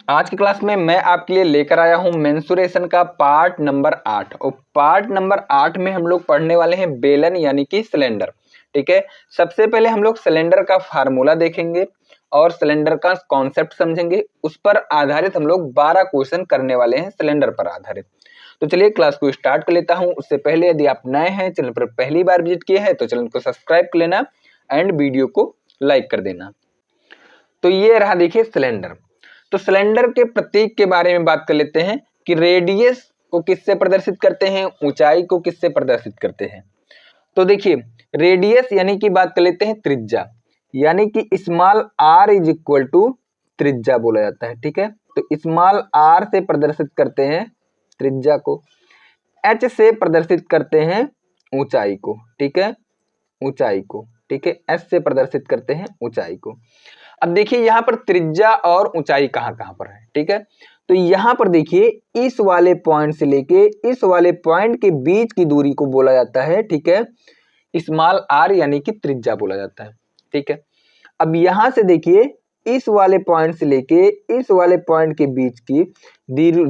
आज की क्लास में मैं आपके लिए लेकर आया हूं मेंसुरेशन का पार्ट नंबर 8 और पार्ट नंबर 8 में हम लोग पढ़ने वाले हैं बेलन यानी कि सिलेंडर। ठीक है, सबसे पहले हम लोग सिलेंडर का फार्मूला देखेंगे और सिलेंडर का कॉन्सेप्ट समझेंगे। उस पर आधारित हम लोग 12 क्वेश्चन करने वाले हैं सिलेंडर पर आधारित। तो चलिए क्लास को स्टार्ट कर लेता हूं। उससे पहले यदि आप नए हैं, चैनल पर पहली बार विजिट किए हैं तो चैनल को सब्सक्राइब कर लेना एंड वीडियो को लाइक कर देना। तो ये रहा देखिए सिलेंडर। तो सिलेंडर के प्रतीक के बारे में बात कर लेते हैं कि रेडियस को किससे प्रदर्शित करते हैं, ऊंचाई को किससे प्रदर्शित करते हैं। तो देखिए रेडियस यानी कि बात कर लेते हैं त्रिज्या, यानी कि small r is equal to त्रिज्या बोला जाता है। ठीक है, तो स्मॉल आर से प्रदर्शित करते हैं त्रिज्या को, एच से प्रदर्शित करते हैं ऊंचाई को। ठीक है, ऊंचाई को। ठीक है, एस से प्रदर्शित करते हैं ऊंचाई को। अब देखिए यहाँ पर त्रिज्या और ऊंचाई कहाँ कहाँ पर है। ठीक है, तो यहाँ पर देखिए इस वाले पॉइंट से लेके इस वाले पॉइंट के बीच की दूरी को बोला जाता है, ठीक है, स्मॉल आर यानी कि त्रिज्या बोला जाता है। ठीक है, अब यहाँ से देखिए इस वाले पॉइंट से लेके इस वाले पॉइंट के बीच की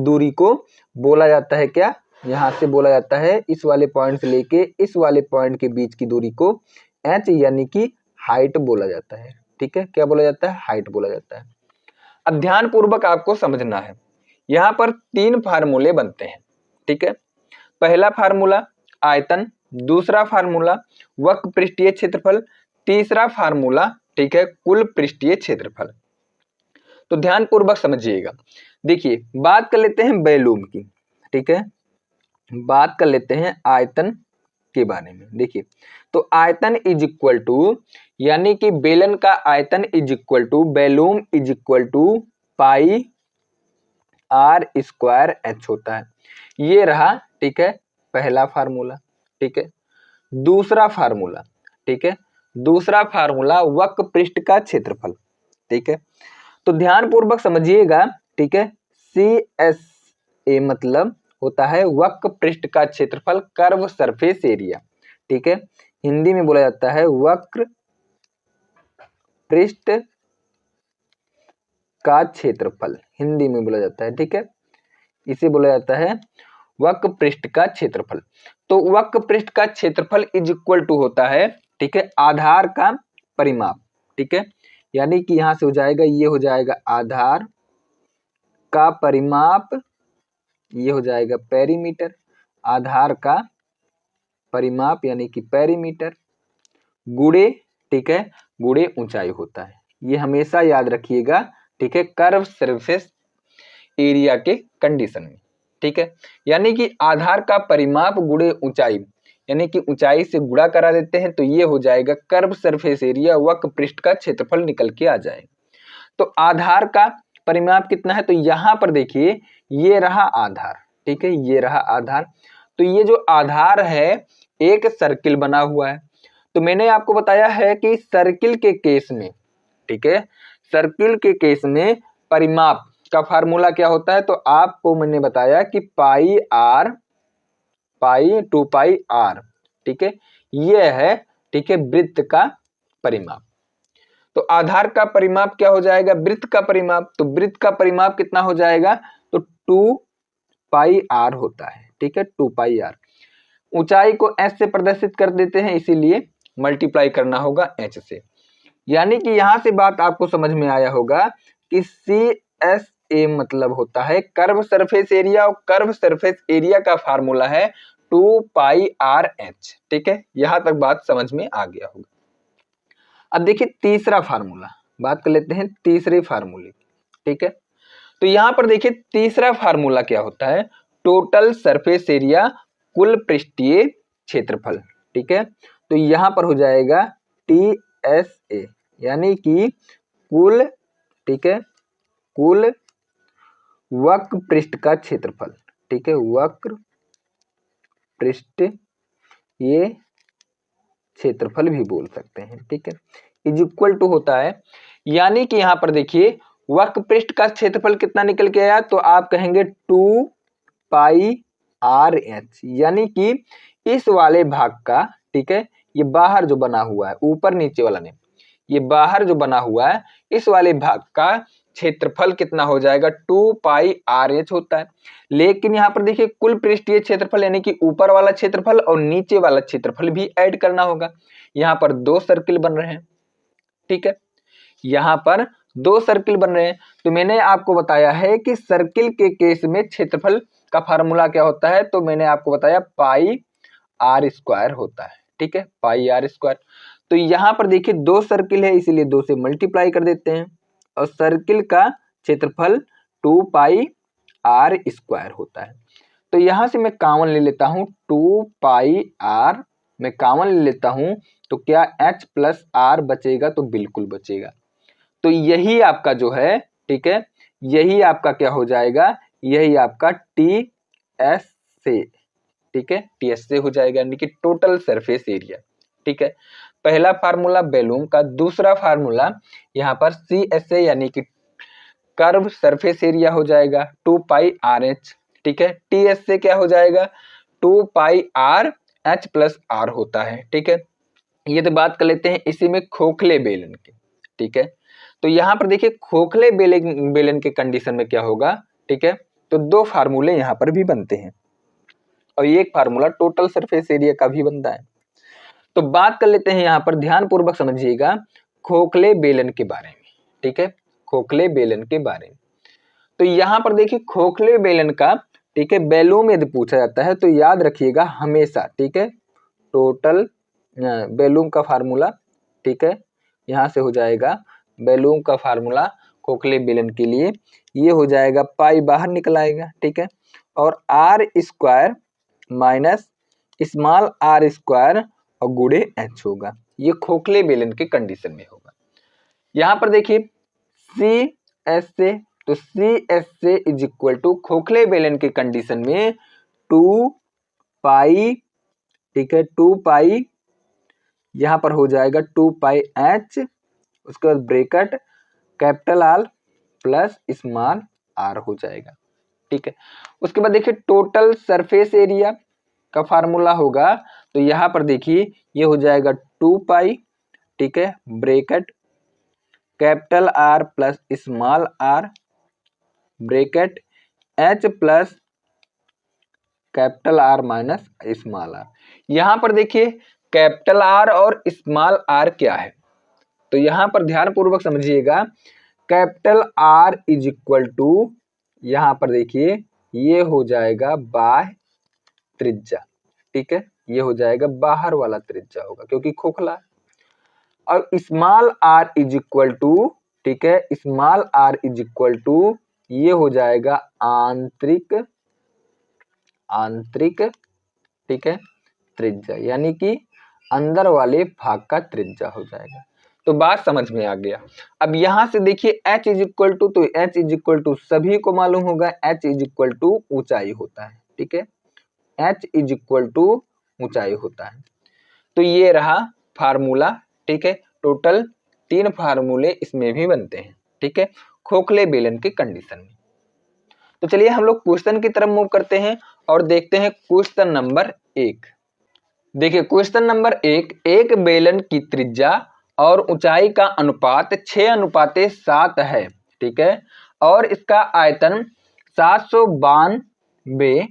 दूरी को बोला जाता है क्या, यहाँ से बोला जाता है इस वाले पॉइंट से लेके इस वाले पॉइंट के बीच की दूरी को एच यानी कि हाइट बोला जाता है। ठीक है, क्या बोला जाता है, हाइट बोला जाता है। अब ध्यान पूर्वक आपको समझना है, यहाँ पर 3 फार्मूले बनते हैं। ठीक है, पहला फार्मूला आयतन, दूसरा फार्मूला वक्र पृष्ठीय क्षेत्रफल, तीसरा फार्मूला ठीक है कुल पृष्ठीय क्षेत्रफल। तो ध्यान पूर्वक समझिएगा। देखिए बात कर लेते हैं वॉल्यूम की। ठीक है, बात कर लेते हैं आयतन के बारे में। देखिए तो आयतन इज इक्वल टू, यानी कि बेलन का आयतन is equal to volume is equal to pi are square h होता है। ये रहा ठीक है पहला फार्मूला। ठीक है, दूसरा फार्मूला, ठीक है, दूसरा फार्मूला वक्र पृष्ठ का क्षेत्रफल। ठीक है, तो ध्यान पूर्वक समझिएगा। ठीक है, सी एस ए मतलब होता है वक्र पृष्ठ का क्षेत्रफल, कर्व सरफेस एरिया। ठीक है, हिंदी में बोला जाता है वक्र पृष्ठ का क्षेत्रफल, हिंदी में बोला जाता है। ठीक है, इसे बोला जाता है वक्र पृष्ठ का क्षेत्रफल। तो वक्र पृष्ठ का क्षेत्रफल इज इक्वल टू होता है ठीक है आधार का परिमाप। ठीक है, यानी कि यहां से हो जाएगा, ये हो जाएगा आधार का परिमाप, ये हो जाएगा पेरीमीटर, आधार का परिमाप यानी कि पेरीमीटर गुणे ठीक है गुणे ऊंचाई होता है। ये हमेशा याद रखिएगा। ठीक है, कर्व सरफेस एरिया के कंडीशन में। ठीक है, यानी कि आधार का परिमाप गुणे ऊंचाई, यानी कि ऊंचाई से गुणा करा देते हैं तो ये हो जाएगा कर्व सरफेस एरिया, वक्र पृष्ठ का क्षेत्रफल निकल के आ जाएगा। तो आधार का परिमाप कितना है, तो यहां पर देखिए ये रहा आधार। ठीक है, ये रहा आधार। तो ये जो आधार है एक सर्किल बना हुआ है। तो मैंने आपको बताया है कि सर्किल के केस में, ठीक है, सर्किल के केस में परिमाप का फार्मूला क्या होता है, तो आपको मैंने बताया कि पाई आर, पाई 2 पाई आर। ठीक है, ये है ठीक है वृत्त का परिमाप। तो आधार का परिमाप क्या हो जाएगा, वृत्त का परिमाप। तो वृत्त का परिमाप कितना हो जाएगा, तो 2 पाई आर होता है। ठीक है, 2 पाई आर। ऊंचाई को एच से प्रदर्शित कर देते हैं, इसीलिए मल्टीप्लाई करना होगा एच से। यानी कि यहां से बात आपको समझ में आया होगा कि सी एस ए मतलब होता है कर्व सरफेस एरिया, और कर्व सरफेस एरिया का फार्मूला है 2 पाई आर एच। ठीक है, यहां तक बात समझ में आ गया होगा। अब देखिए तीसरा फार्मूला, बात कर लेते हैं तीसरे फार्मूले। ठीक है, तो यहां पर देखिए तीसरा फार्मूला क्या होता है, टोटल सरफेस एरिया कुल पृष्ठीय क्षेत्रफल। ठीक है, तो यहां पर हो जाएगा टी एस ए, यानी कि कुल ठीक है कुल वक्र पृष्ठ का क्षेत्रफल। ठीक है, वक्र पृष्ठ ये क्षेत्रफल भी बोल सकते हैं। ठीक है, इज इक्वल टू होता है, यानी कि यहां पर देखिए वक्र पृष्ठ का क्षेत्रफल कितना निकल के आया, तो आप कहेंगे 2 पाई आर एच, यानी कि इस वाले भाग का, ठीक है, ये बाहर जो बना हुआ है, ऊपर नीचे वाला नहीं, ये बाहर जो बना हुआ है इस वाले भाग का क्षेत्रफल कितना हो जाएगा 2πRH होता है। लेकिन यहाँ पर देखिए कुल पृष्ठीय क्षेत्रफल यानी कि ऊपर वाला क्षेत्रफल और नीचे वाला क्षेत्रफल भी ऐड करना होगा। यहाँ पर 2 सर्किल बन रहे हैं, ठीक है, यहाँ पर 2 सर्किल बन रहे हैं। तो मैंने आपको बताया है कि सर्किल के केस में क्षेत्रफल का फार्मूला क्या होता है, तो मैंने आपको बताया πr² होता है, ठीक है, πr²। तो यहाँ पर देखिए 2 सर्किल है इसीलिए 2 से मल्टीप्लाई कर देते हैं और सर्किल का क्षेत्रफल 2πr² होता है। तो यहां से मैं कॉमन ले लेता हूं 2πr, मैं कॉमन ले लेता हूं तो क्या h प्लस r बचेगा, तो बिल्कुल बचेगा। तो यही आपका जो है, ठीक है, यही आपका क्या हो जाएगा, यही आपका TS से, ठीक है, TS से हो जाएगा यानी कि टोटल सरफेस एरिया, ठीक है। पहला फार्मूला बैलून का, दूसरा फार्मूला यहाँ पर CSA यानी कि कर्व सरफेस एरिया हो जाएगा 2πRH, ठीक है। TS से क्या हो जाएगा 2πRH प्लस R होता है, ठीक है। ये तो बात कर लेते हैं इसी में खोखले बेलन की, ठीक है। तो यहाँ पर देखिए खोखले बेलन के कंडीशन में क्या होगा, ठीक है, तो 2 फार्मूले यहाँ पर भी बनते हैं और ये एक फार्मूला टोटल सरफेस एरिया का भी बनता है। तो बात कर लेते हैं यहाँ पर, ध्यान पूर्वक समझिएगा खोखले बेलन के बारे में, ठीक है, खोखले बेलन के बारे में। तो यहाँ पर देखिए खोखले बेलन का, ठीक है, बैलून यदि पूछा जाता है तो याद रखिएगा हमेशा, ठीक है, टोटल बैलून का फार्मूला, ठीक है, यहाँ से हो जाएगा बैलून का फार्मूला खोखले बेलन के लिए, ये हो जाएगा पाई बाहर निकल आएगा, ठीक है, और r² माइनस स्मॉल r² और गुणे h होगा, ये खोखले बेलन के कंडीशन में होगा। यहाँ पर देखिए CSA, तो CSA इज इक्वल टू खोखले बेलन के कंडीशन में 2π, ठीक है, 2π यहाँ पर हो जाएगा 2πH, उसके बाद bracket capital R plus small r हो जाएगा, ठीक है। उसके बाद देखिए टोटल सरफेस एरिया का फार्मूला होगा, तो यहाँ पर देखिए ये हो जाएगा 2π, ठीक है, bracket capital R plus small r bracket H plus capital R minus small r। यहाँ पर देखिए कैपिटल R और स्मॉल r क्या है, तो यहाँ पर ध्यान पूर्वक समझिएगा, capital R is equal to, यहाँ पर देखिए ये हो जाएगा बाह्य त्रिज्या, ठीक है, ये हो जाएगा बाहर वाला त्रिज्या होगा क्योंकि खोखला है। और small r is equal to, ठीक है, small r is equal to ये हो जाएगा आंतरिक, ठीक है, त्रिज्या यानी कि अंदर वाले भाग का त्रिज्या हो जाएगा। तो बात समझ में आ गया। अब यहां से देखिए h इज इक्वल टू, तो h इज इक्वल टू सभी को मालूम होगा h इज इक्वल टू ऊंचाई होता है, ठीक है, h इज इक्वल टू ऊंचाई होता है। तो ये रहा फार्मूला, ठीक है, टोटल 3 फार्मूले इसमें भी बनते हैं, ठीक है, खोखले बेलन के कंडीशन में। तो चलिए हम लोग क्वेश्चन की तरफ मूव करते हैं और देखते हैं क्वेश्चन नंबर 1। देखिए क्वेश्चन नंबर 1, एक बेलन की त्रिज्या और ऊंचाई का अनुपात 6:7 है, ठीक है, और इसका आयतन 792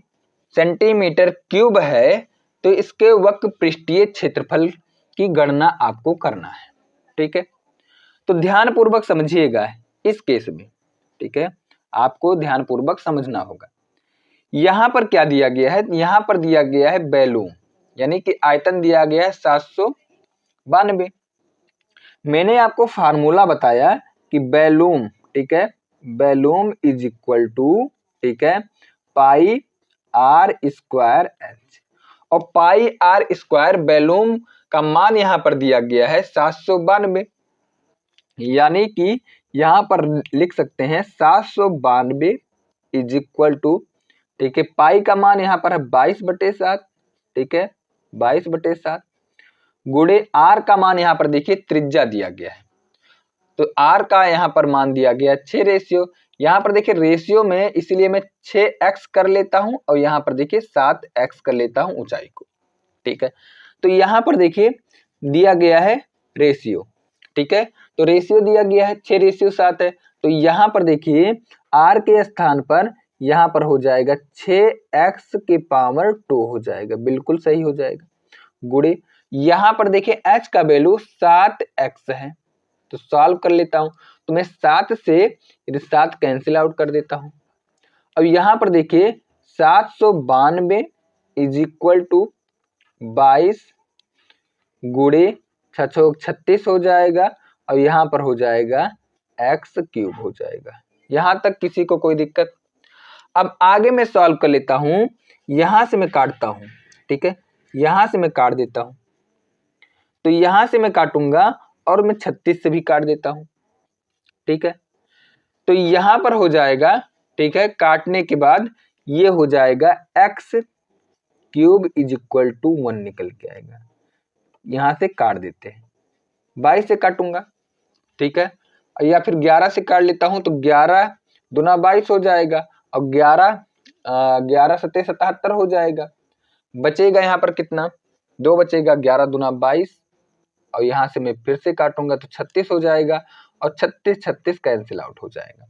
सेंटीमीटर क्यूब है, तो इसके वक्र पृष्ठीय क्षेत्रफल की गणना आपको करना है, ठीक है। तो ध्यान पूर्वक समझिएगा इस केस में, ठीक है, आपको ध्यान पूर्वक समझना होगा। यहां पर क्या दिया गया है, यहां पर दिया गया है बैलून यानी कि आयतन दिया गया है 792। मैंने आपको फार्मूला बताया कि बैलून, ठीक है, बैलून इज इक्वल टू, ठीक है, पाई r² h, और पाई r² बैलून का मान यहां पर दिया गया है 792, यानी कि यहां पर लिख सकते हैं 792 इज इक्वल टू, ठीक है, पाई का मान यहां पर है 22/7, ठीक है, 22/7 गुणे r का मान यहां पर देखिए त्रिज्या दिया गया है, तो r का यहां पर मान दिया गया 6 रेशियो, यहां पर देखिए रेशियो में इसलिए मैं 6x कर लेता हूं और यहां पर देखिए 7x कर लेता हूं ऊंचाई को, ठीक है। तो यहां पर देखिए दिया गया है रेशियो, ठीक है, तो रेशियो दिया गया है 6:7 है, तो यहाँ पर देखिए r के स्थान पर यहाँ पर हो जाएगा 6x के पावर 2 हो जाएगा, बिल्कुल सही हो जाएगा। गुणे यहाँ पर देखिए h का वैल्यू 7x है, तो सॉल्व कर लेता हूं। तो मैं 7 से 7 कैंसिल आउट कर देता हूं। अब यहाँ पर देखिए 792 इज इक्वल टू 22 गुणे 6×36 हो जाएगा, और यहाँ पर हो जाएगा x³ हो जाएगा। यहाँ तक किसी को कोई दिक्कत? अब आगे मैं सॉल्व कर लेता हूं, यहां से मैं काटता हूं, ठीक है, यहां से मैं काट देता हूं, तो यहां से मैं काटूंगा और मैं 36 से भी काट देता हूं, ठीक है। तो यहां पर हो जाएगा, ठीक है, काटने के बाद ये हो जाएगा x³ इज इक्वल टू 1 निकल के आएगा। यहां से काट देते हैं, 22 से काटूंगा, ठीक है, या फिर 11 से काट लेता हूं, तो 11 दूना 22 हो जाएगा, और 11 7 77 हो जाएगा। बचेगा यहाँ पर कितना, 2 बचेगा, 11 दूना 22, और यहाँ से मैं फिर से काटूंगा तो 36 हो जाएगा, और 36 कैंसिल आउट हो जाएगा।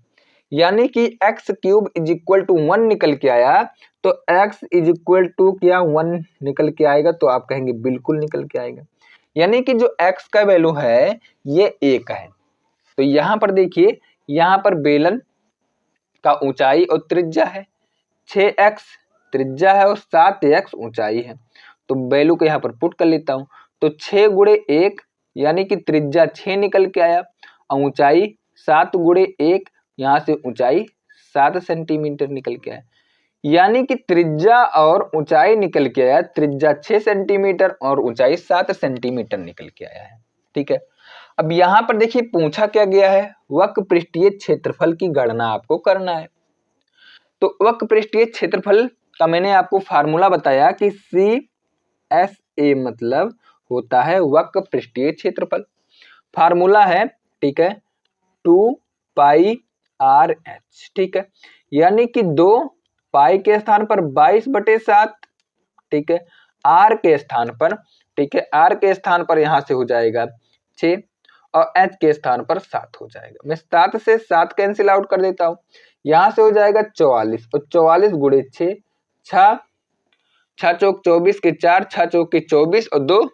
यानी कि x³ इज इक्वल टू 1 निकल के आया, तो x इज इक्वल टू क्या 1 निकल के आएगा, तो आप कहेंगे बिल्कुल निकल के आएगा। यानी कि जो x का वैल्यू है ये 1 है। तो यहाँ पर देखिए, यहाँ पर बेलन का ऊंचाई और त्रिज्या है, 6x त्रिज्या है और 7x ऊंचाई है। तो वैल्यू को यहाँ पर पुट कर लेता हूं, तो 6 गुणे 1 यानी कि त्रिज्या 6 निकल के आया, और ऊंचाई 7 गुणे 1, यहाँ से ऊंचाई 7 सेंटीमीटर निकल के आया। यानी कि त्रिज्या और ऊंचाई निकल के आया, त्रिज्या 6 सेंटीमीटर और ऊंचाई 7 सेंटीमीटर निकल के आया है, ठीक है। अब यहाँ पर देखिए पूछा क्या गया है, वक्र पृष्ठीय क्षेत्रफल की गणना आपको करना है। तो वक्र पृष्ठीय क्षेत्रफल का मैंने आपको फार्मूला बताया कि CSA मतलब होता है वक्र पृष्ठीय क्षेत्रफल। फार्मूला है, ठीक है, 2πRh, ठीक है, यानी कि 2 पाई के स्थान पर 22/7, ठीक है, r के स्थान पर, ठीक है, r के स्थान पर यहां से हो जाएगा 6 और h के स्थान पर 7 हो जाएगा। मैं 7 से 7 कैंसिल आउट कर देता हूं, यहां से हो जाएगा 44, और 44 गुणे 6, 6 चौक 24 के 4, 6 चौक के 24 और 2,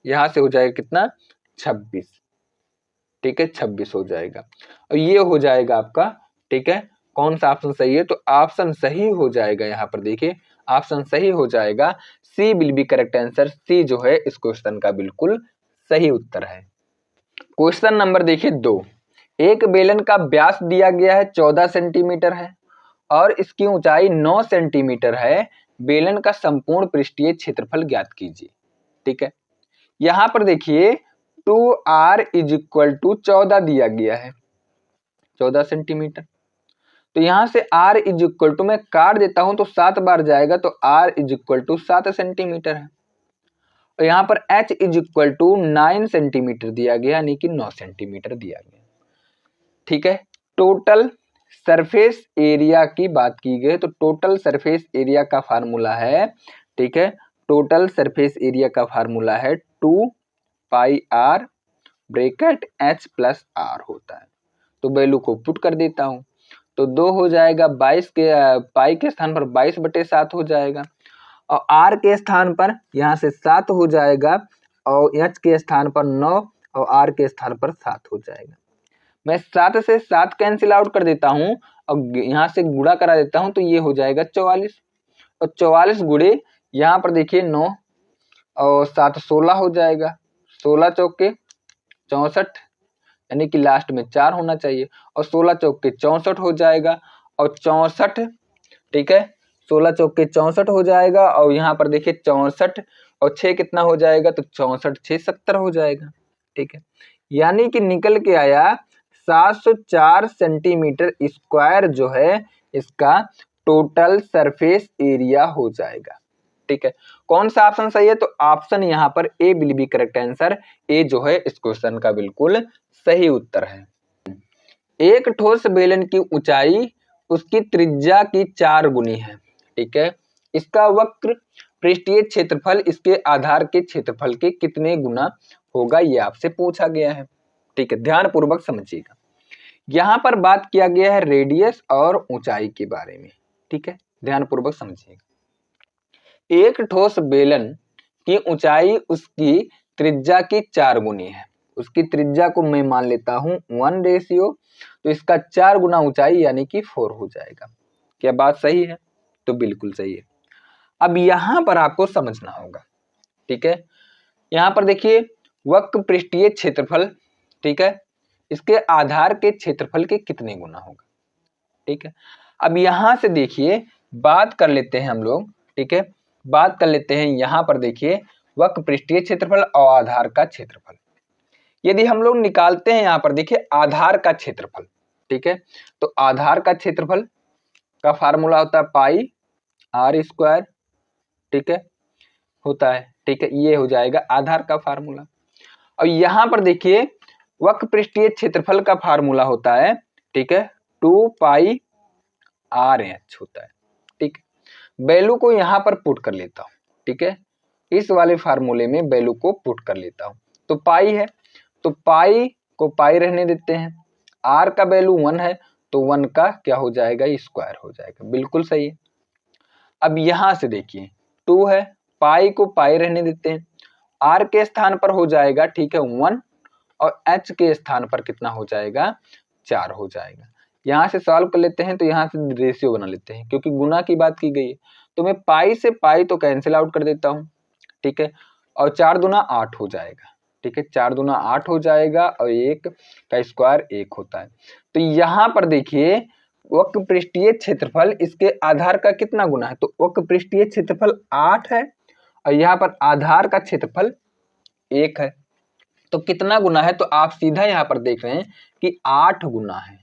यहां से हो जाएगा कितना 26, ठीक है, 26 हो जाएगा। और ये हो जाएगा आपका, ठीक है, कौन सा ऑप्शन सही है, तो ऑप्शन सही हो जाएगा। यहाँ पर देखिए ऑप्शन सही हो जाएगा, सी will be correct answer. C जो है इस क्वेश्चन का बिल्कुल सही उत्तर है। क्वेश्चन नंबर देखिए 2, एक बेलन का व्यास दिया गया है 14 सेंटीमीटर है और इसकी ऊंचाई 9 सेंटीमीटर है। बेलन का संपूर्ण पृष्ठीय क्षेत्रफल ज्ञात कीजिए, ठीक है। यहां पर देखिए 2r इज इक्वल टू 14 दिया गया है, 14 सेंटीमीटर। तो यहां से r इज इक्वल टू मैं काट देता हूं तो 7 बार जाएगा, तो r is equal to 7 centimeter है। और यहाँ पर h is equal to 9 centimeter दिया गया, यानी कि 9 सेंटीमीटर दिया गया, ठीक है। टोटल सरफेस एरिया की बात की गई, तो टोटल सरफेस एरिया का फार्मूला है, ठीक है, टोटल सरफेस एरिया का फार्मूला है 2πr bracket h plus r होता है। तो वैल्यू को पुट कर देता हूं, तो 2 हो जाएगा, 22 के पाई के स्थान पर 22/7 हो जाएगा, और r के स्थान पर यहाँ से 7 हो जाएगा, और h के स्थान पर 9 और r के स्थान पर 7 हो जाएगा। मैं 7 से 7 कैंसिल आउट कर देता हूं और यहाँ से गुणा करा देता हूं, तो ये हो जाएगा 44, और 44 गुणे यहाँ पर देखिए 9 और 7 16 हो जाएगा, 16 चौक के 64, यानी कि लास्ट में 4 होना चाहिए, और 16 चौक के 64 हो जाएगा, और 64, ठीक है, 16 चौक के 64 हो जाएगा, और यहाँ पर देखिए 64 और 6 कितना हो जाएगा, तो 64 6 70 हो जाएगा, ठीक है। यानी कि निकल के आया 704 सेंटीमीटर स्क्वायर जो है इसका टोटल सरफेस एरिया हो जाएगा, ठीक है। कौन सा ऑप्शन सही है, तो ऑप्शन यहाँ पर ए विल बी करेक्ट आंसर। ए जो है इस क्वेश्चन का बिल्कुल सही उत्तर है। एक ठोस बेलन की ऊंचाई उसकी त्रिज्या की 4 गुनी है, ठीक है। इसका वक्र पृष्ठीय क्षेत्रफल इसके आधार के क्षेत्रफल के कितने गुना होगा, ये आपसे पूछा गया है, ठीक है, ध्यान पूर्वक समझिएगा। यहाँ पर बात किया गया है रेडियस और ऊंचाई के बारे में, ठीक है, ध्यान पूर्वक समझिएगा। एक ठोस बेलन की ऊंचाई उसकी त्रिज्या की 4 गुनी है। उसकी त्रिज्या को मैं मान लेता हूं 1:, तो इसका 4 गुना ऊंचाई यानी कि 4 हो जाएगा। क्या बात सही है? तो बिल्कुल सही है। अब यहां पर आपको समझना होगा, ठीक है, यहां पर देखिए वक्र पृष्ठीय क्षेत्रफल, ठीक है, इसके आधार के क्षेत्रफल के कितने गुना होगा, ठीक है। अब यहां से देखिए बात कर लेते हैं हम लोग, ठीक है, बात कर लेते हैं यहां पर देखिए वक्र पृष्ठीय क्षेत्रफल और आधार का क्षेत्रफल। यदि हम लोग निकालते हैं यहां पर देखिए आधार का क्षेत्रफल, ठीक है, तो आधार का क्षेत्रफल का फार्मूला होता है पाई आर स्क्वायर, ठीक है, होता है, ठीक है, ये हो जाएगा आधार का फार्मूला। और यहां पर देखिए वक्र पृष्ठीय क्षेत्रफल का फार्मूला होता है, ठीक है, 2 पाई आर एच होता है, ठीक। वैल्यू को यहां पर पुट कर लेता हूं, ठीक है, इस वाले फार्मूले में वैल्यू को पुट कर लेता हूं। तो पाई है तो पाई को पाई रहने देते हैं, आर का वैल्यू 1 है तो 1 का क्या हो जाएगा, स्क्वायर हो जाएगा, बिल्कुल सही है। अब यहां से देखिए 2 है, पाई को पाई रहने देते हैं, आर के स्थान पर हो जाएगा, ठीक है, 1 और एच के स्थान पर कितना हो जाएगा, 4 हो जाएगा। यहां से सॉल्व कर लेते हैं तो यहां से रेशियो बना लेते हैं क्योंकि गुना की बात की गई है, तो मैं पाई से पाई तो कैंसिल आउट कर देता हूं, ठीक है, और 4 दूना 8 हो जाएगा, ठीक है, 4 दूना 8 हो जाएगा और 1 का स्क्वायर 1 होता है। तो यहां पर देखिए वक्र पृष्ठीय क्षेत्रफल इसके आधार का कितना गुना है, तो वक्र पृष्ठीय क्षेत्रफल 8 है और यहाँ पर आधार का क्षेत्रफल 1 है, तो कितना गुना है, तो आप सीधा यहाँ पर देख रहे हैं कि 8 गुना है,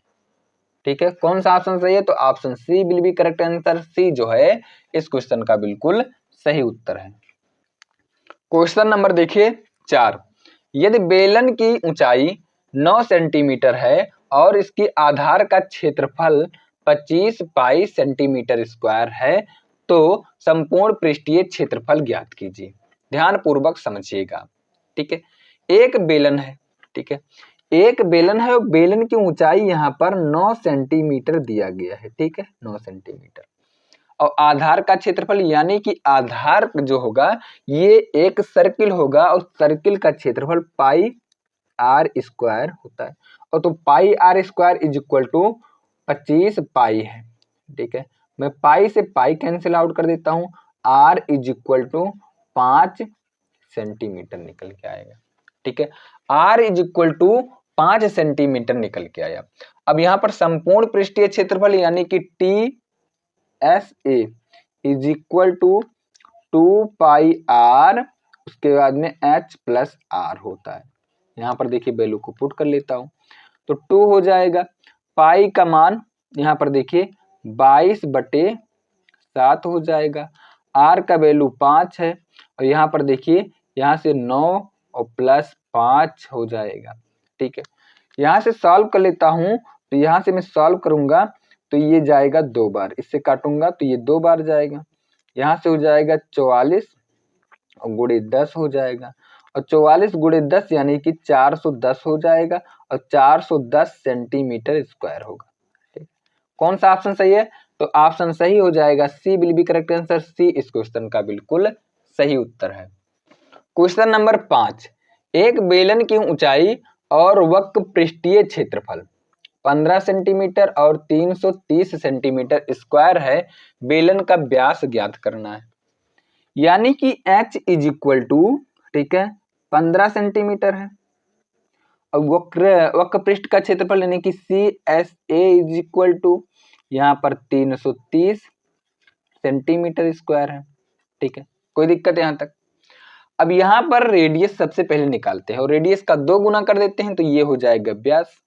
ठीक है। कौन सा ऑप्शन सही है, तो option C will be correct answer. C जो है इस क्वेश्चन का बिल्कुल सही उत्तर है। क्वेश्चन नंबर देखिए 4, यदि बेलन की ऊंचाई 9 सेंटीमीटर है और इसकी आधार का क्षेत्रफल 25 पाई सेंटीमीटर स्क्वायर है तो संपूर्ण पृष्ठीय क्षेत्रफल ज्ञात कीजिए। ध्यान पूर्वक समझिएगा, ठीक है। एक बेलन है, ठीक है, एक बेलन है और बेलन की ऊंचाई यहाँ पर 9 सेंटीमीटर दिया गया है, ठीक है, 9 सेंटीमीटर, और आधार का क्षेत्रफल यानी कि आधार जो होगा ये एक सर्किल होगा और सर्किल का क्षेत्रफल पाई आर स्क्वायर होता है, और तो pi are square is equal to 25 pi है, ठीक है, मैं पाई से पाई कैंसिल आउट कर देता हूं, r is equal to 5 centimetre निकल के आएगा, ठीक है, r is equal to 5 centimetre निकल के आया। अब यहां पर संपूर्ण पृष्ठीय क्षेत्रफल यानी कि T S A is equal to 2 pi r, उसके बाद में एच प्लस आर होता है। यहाँ पर देखिए वैल्यू को पुट कर लेता हूं तो 2 हो जाएगा, पाई का मान यहाँ पर देखिए 22/7 हो जाएगा, आर का वैल्यू 5 है और यहाँ पर देखिए यहाँ से 9 और प्लस 5 हो जाएगा, ठीक है। यहाँ से सॉल्व कर लेता हूं तो यहाँ से मैं सॉल्व करूंगा तो ये जाएगा 2 बार, इससे काटूंगा तो ये 2 बार जाएगा, यहाँ से हो जाएगा 44 और गुणे 10 हो जाएगा, और 44 गुणे 10 यानी कि 410 हो जाएगा और 410 सेंटीमीटर स्क्वायर होगा, ठीक। कौन सा ऑप्शन सही है, तो ऑप्शन सही हो जाएगा सी विल बी करेक्ट आंसर। सी इस क्वेश्चन का बिल्कुल सही उत्तर है। क्वेश्चन नंबर 5, एक बेलन की ऊंचाई और वक्र पृष्ठीय क्षेत्रफल 15 सेंटीमीटर और 330 सेंटीमीटर स्क्वायर है, बेलन का व्यास ज्ञात करना है, यानी कि h इज इक्वल टू, ठीक है, 15 सेंटीमीटर है और वक्र पृष्ठ का क्षेत्रफल यानी कि C S A is equal to यहाँ पर 330 सेंटीमीटर स्क्वायर है, ठीक है, कोई दिक्कत है यहाँ तक। अब यहाँ पर रेडियस सबसे पहले निकालते हैं और रेडियस का 2 गुना कर देते हैं तो ये हो जाएगा व्यास,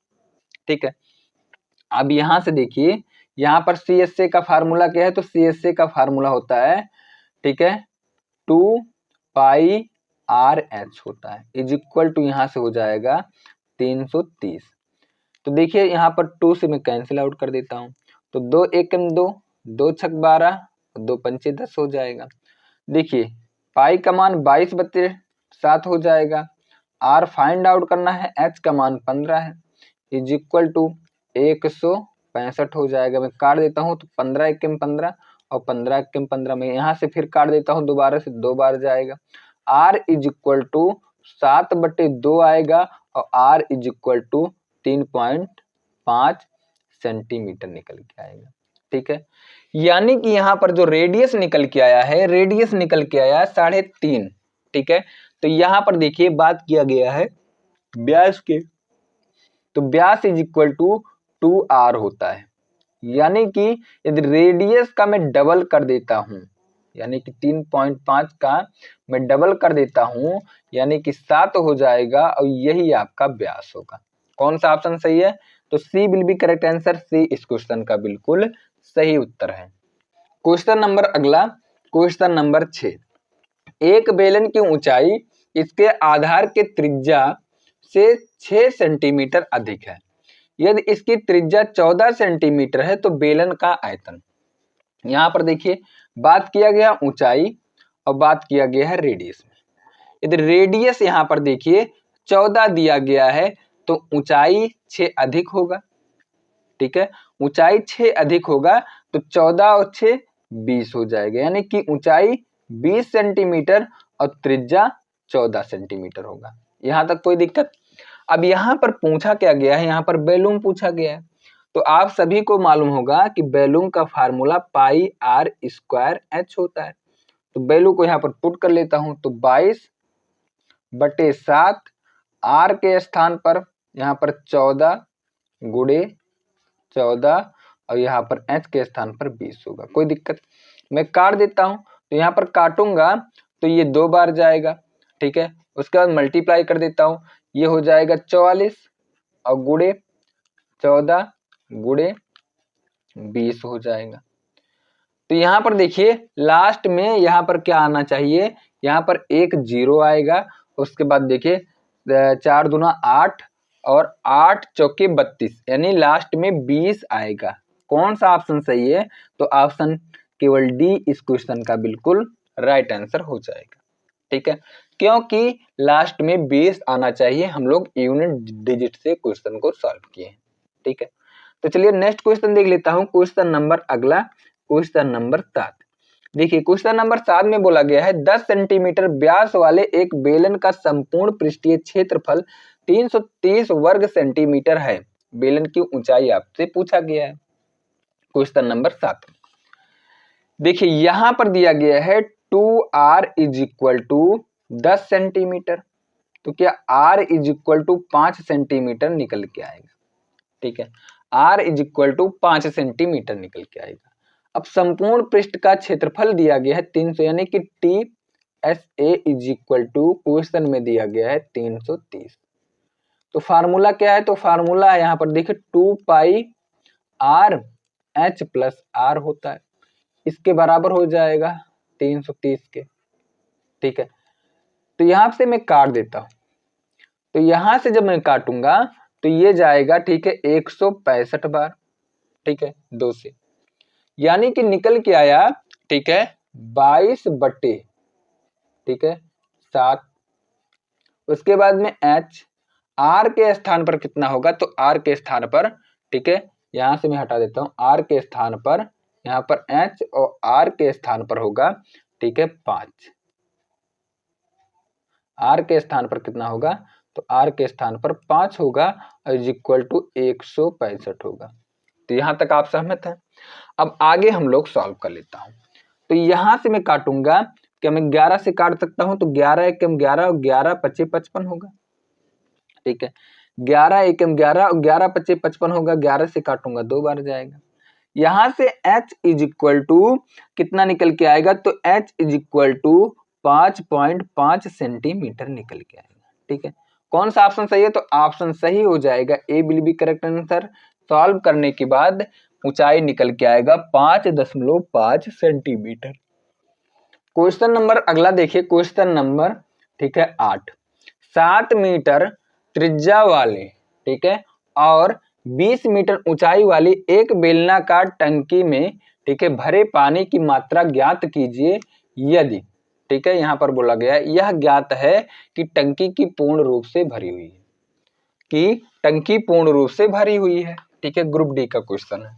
ठीक है। अब यहां से देखिए यहाँ पर सी एस ए का फार्मूला क्या है, तो सी एस ए का फार्मूला होता है, ठीक है, 2 पाई आर एच होता है इज इक्वल टू यहाँ से हो जाएगा 330। तो देखिए यहाँ पर 2 से मैं कैंसिल आउट कर देता हूँ तो 2 एकम 2, 2 छक 12, 2 पंचे 10 हो जाएगा। देखिए पाई का मान 22/7 हो जाएगा, आर फाइंड आउट करना है, एच का मान 15 है इज इक्वल टू 165 हो जाएगा। मैं काट देता हूँ तो 15 एकम 15 और 15 एकम 15, मैं यहाँ से फिर काट देता हूँ दोबारा से, 2 बार जाएगा। R इज इक्वल टू 7/2 आएगा और R is equal to 3.5 centimetre निकल के आएगा। ठीक है, यानी कि यहाँ पर जो रेडियस निकल के आया है, रेडियस निकल के आया 3.5। ठीक है, तो यहाँ पर देखिए बात किया गया है व्यास के, तो व्यास इज इक्वल टू 2r होता है। यानी कि यदि रेडियस का मैं डबल कर देता हूं, यानी कि 3.5 का मैं डबल कर देता हूं, यानी कि 7 हो जाएगा और यही आपका व्यास होगा। कौन सा ऑप्शन सही है? तो सी विल बी करेक्ट आंसर। सी इस क्वेश्चन का बिल्कुल सही उत्तर है। क्वेश्चन नंबर अगला, क्वेश्चन नंबर 6। एक बेलन की ऊंचाई इसके आधार के त्रिज्या से 6 सेंटीमीटर अधिक है। यदि इसकी त्रिज्या 14 सेंटीमीटर है तो बेलन का आयतन। यहां पर देखिए बात किया गया ऊंचाई और बात किया गया है रेडियस में। यदि रेडियस यहां पर देखिए 14 दिया गया है तो ऊंचाई 6 अधिक होगा। ठीक है, ऊंचाई 6 अधिक होगा तो 14 और 6 20 हो जाएगा, यानी कि ऊंचाई 20 सेंटीमीटर और त्रिज्या 14 सेंटीमीटर होगा। यहां तक कोई दिक्कत? अब यहां पर पूछा क्या गया है, यहां पर वैल्यूम पूछा गया है। तो आप सभी को मालूम होगा कि वैल्यूम का फार्मूला पाई r स्क्वायर h होता है। तो वैल्यू को यहां पर पुट कर लेता हूं, तो 22/7 r के स्थान पर यहां पर 14 गुणे 14 और यहाँ पर h के स्थान पर 20 होगा। कोई दिक्कत? मैं काट देता हूं, तो यहाँ पर काटूंगा तो ये 2 बार जाएगा। ठीक है, उसके बाद मल्टीप्लाई कर देता हूं, ये हो जाएगा 44 और गुणे 14 गुणे 20 हो जाएगा। तो यहाँ पर देखिए लास्ट में यहाँ पर क्या आना चाहिए, यहाँ पर एक 0 आएगा। उसके बाद देखिए 4 दूना 8 और 8 चौके 32, यानी लास्ट में 20 आएगा। कौन सा ऑप्शन सही है? तो ऑप्शन केवल डी इस क्वेश्चन का बिल्कुल राइट आंसर हो जाएगा। ठीक है, क्योंकि लास्ट में 20 आना चाहिए। हम लोग यूनिट डिजिट से क्वेश्चन को सॉल्व किए हैं। ठीक है, तो चलिए नेक्स्ट क्वेश्चन देख लेता हूं। क्वेश्चन नंबर अगला, क्वेश्चन नंबर 7। देखिए क्वेश्चन नंबर 7 में बोला गया है 10 सेंटीमीटर व्यास वाले एक बेलन का संपूर्ण पृष्ठीय क्षेत्रफल 330 वर्ग सेंटीमीटर है। बेलन की ऊंचाई आपसे पूछा गया है। क्वेश्चन नंबर 7 देखिए यहां पर दिया गया है 2r is equal to 10 centimetre, तो क्या r is equal to 5 centimetre निकल के आएगा। ठीक है, r is equal to 5 centimetre निकल के आएगा। अब संपूर्ण पृष्ठ का क्षेत्रफल दिया गया है 300, यानी कि TSA is equal to question में दिया गया है 330। तो फार्मूला क्या है? तो फार्मूला है यहाँ पर देखिए 2 पाई r h प्लस r होता है, इसके बराबर हो जाएगा 330 के। ठीक है, तो यहां से मैं काट देता हूं, तो यहां से जब मैं काटूंगा तो ये जाएगा, ठीक है, 165 बार। ठीक है, 2 से, यानी कि निकल के आया, ठीक है, 22/, ठीक है, 7। उसके बाद में h, r के स्थान पर कितना होगा? तो r के स्थान पर, ठीक है, यहां से मैं हटा देता हूं, r के स्थान पर यहां पर h और r के स्थान पर होगा, ठीक है, 5। r के स्थान पर कितना होगा? तो r के स्थान पर 5 होगा और इज इक्वल टू 165 होगा। तो यहां तक आप सहमत हैं? अब आगे हम लोग सॉल्व कर लेता हूं। तो यहां से मैं काटूंगा, क्या मैं 11 से काट सकता हूं? तो 11 एकम 11 और 11 पच्चे 55 होगा। ठीक है, 11 एकम 11 और 11 पच्चे 55 होगा। 11 से काटूंगा 2 बार जाएगा। यहां से h इज इक्वल टू कितना निकल के आएगा? तो h is equal to 5.5 centimetre निकल के आएगा। ठीक है, कौन सा ऑप्शन सही है? तो ऑप्शन सही हो जाएगा, A will be correct answer. Solve करने के बाद ऊंचाई निकल के आएगा 5.5 सेंटीमीटर। क्वेश्चन नंबर अगला देखिए, क्वेश्चन नंबर, ठीक है, 8। 7 मीटर त्रिज्या वाले, ठीक है, और 20 मीटर ऊंचाई वाली एक बेलनाकार टंकी में, ठीक है, भरे पानी की मात्रा ज्ञात कीजिए यदि, ठीक है, यहां पर बोला गया है यह ज्ञात है कि टंकी की पूर्ण रूप से भरी हुई है, कि टंकी पूर्ण रूप से भरी हुई है। ठीक है, ग्रुप डी का क्वेश्चन है,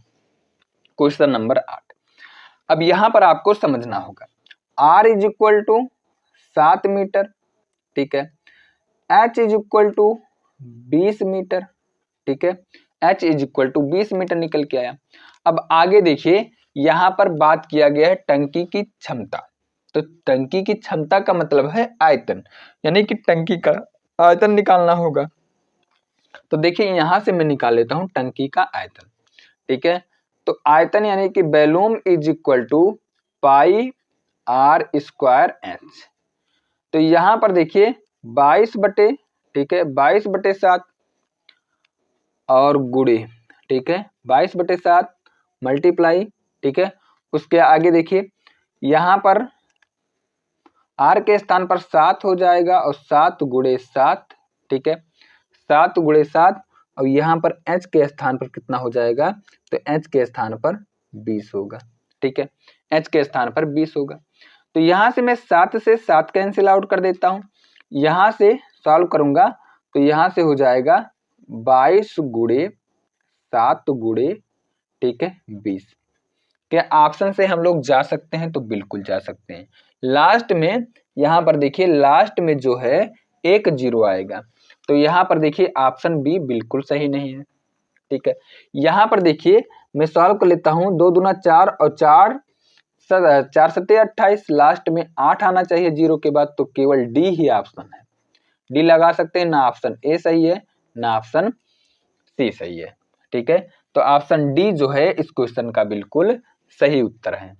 क्वेश्चन नंबर 8। अब यहां पर आपको समझना होगा r is equal to 7 metre, ठीक है, h is equal to 20 metre, ठीक है, h is equal to 20 metre निकल के आया। अब आगे देखिए यहां पर बात किया गया है टंकी की क्षमता, तो टंकी की क्षमता का मतलब है आयतन, यानी कि टंकी का आयतन निकालना होगा। तो देखिए यहां से मैं निकाल लेता हूं टंकी का आयतन, ठीक है, तो आयतन यानी कि volume is equal to pi are square H. तो यहां पर देखिए 22 बटे, ठीक है, 22/7 और गुणे, ठीक है, 22/7 मल्टीप्लाई, ठीक है, उसके आगे देखिए यहां पर r के स्थान पर 7 हो जाएगा और 7 गुणे 7, ठीक है, 7 गुणे 7 और यहाँ पर h के स्थान पर कितना हो जाएगा, तो h के स्थान पर 20 होगा, ठीक है, h के स्थान पर 20 होगा। तो यहाँ से मैं 7 से 7 कैंसिल आउट कर देता हूँ, यहाँ से सॉल्व करूंगा तो यहाँ से हो जाएगा 22 गुणे 7 गुणे, ठीक है, 20। क्या ऑप्शन से हम लोग जा सकते हैं, तो बिल्कुल जा सकते हैं। लास्ट में यहाँ पर देखिए लास्ट में जो है एक 0 आएगा, तो यहाँ पर देखिए ऑप्शन बी बिल्कुल सही नहीं है, ठीक है। यहाँ पर देखिए मैं सॉल्व कर लेता हूँ, 2 दूना 4 और 4 7 28, लास्ट में 8 आना चाहिए 0 के बाद, तो केवल डी ही ऑप्शन है, डी लगा सकते हैं, ना ऑप्शन ए सही है ना ऑप्शन सी सही है, ठीक है। तो ऑप्शन डी जो है इस क्वेश्चन का बिल्कुल सही उत्तर है।